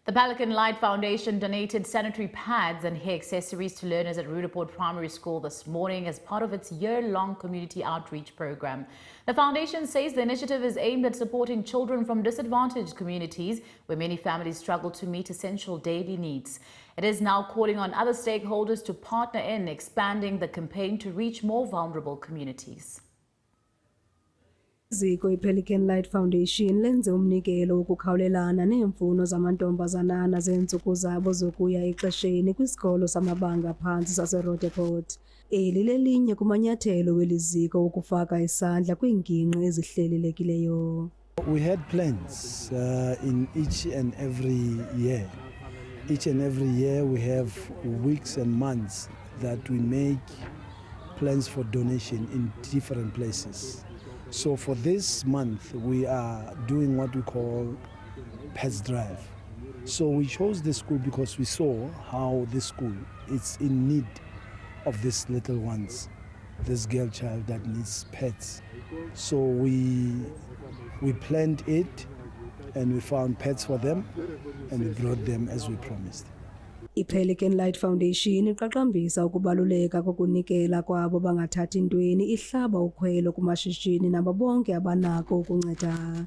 The Pelican Light Foundation donated sanitary pads and hair accessories to learners at Roodepoort Primary School this morning as part of its year-long community outreach program. The foundation says the initiative is aimed at supporting children from disadvantaged communities where many families struggle to meet essential daily needs. It is now calling on other stakeholders to partner in expanding the campaign to reach more vulnerable communities. Iziko iPelican Light Foundation lenze umnikelo wokukhawulelana neemfuno zamantombazana zentsuku zabo zokuya exesheni kwisikolo samabanga phantsi saseRoodepoort. Eli lelinye kumanyathelo weliziko wokufaka isandla kwiingingqi ezihlelelekileyo. We had plans in each and every year. Each and every year we have weeks and months that we make plans for donation in different places. So for this month, we are doing what we call Pets Drive. So we chose this school because we saw how this school is in need of these little ones, this girl child that needs pets. So we planned it and we found pets for them and we brought them as we promised. iPelican Light Foundation iqaqambisa ukubaluleka kokunikela kwabo bangathathi ntweni ihlaba ukhwelo kumashishini nabo bonke abanako ukunceda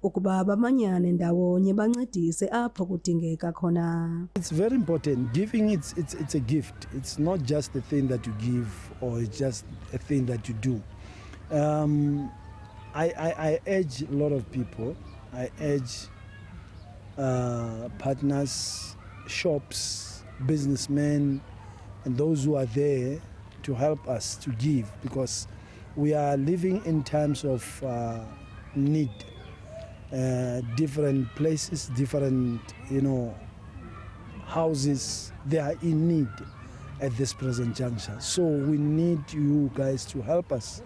ukuba bamanyane ndawonye bancedise apho kudingeka khona. It's very important. Giving it's a gift. It's not just a thing that you give or it's just a thing that you do. I urge a lot of people. I urge partners, shops, businessmen, and those who are there to help us to give, because we are living in times of need. Different places, different houses, they are in need at this present juncture. So we need you guys to help us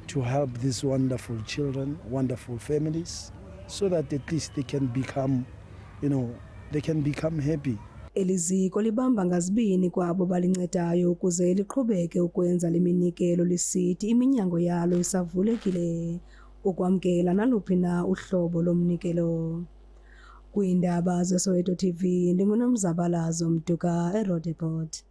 to help these wonderful children, wonderful families, so that at least they can become, they can become happy. Eliziko libamba ngazibini kwabo balincedayo ukuze liqhubeke ukwenza leminikelo lisithi iminyango yalo isavulekile ukwamkela naluphi na uhlobo lomnikelo. Kwiindaba zeSoweto TV, ndinguNomzabalazo Mduka eRoodepoort.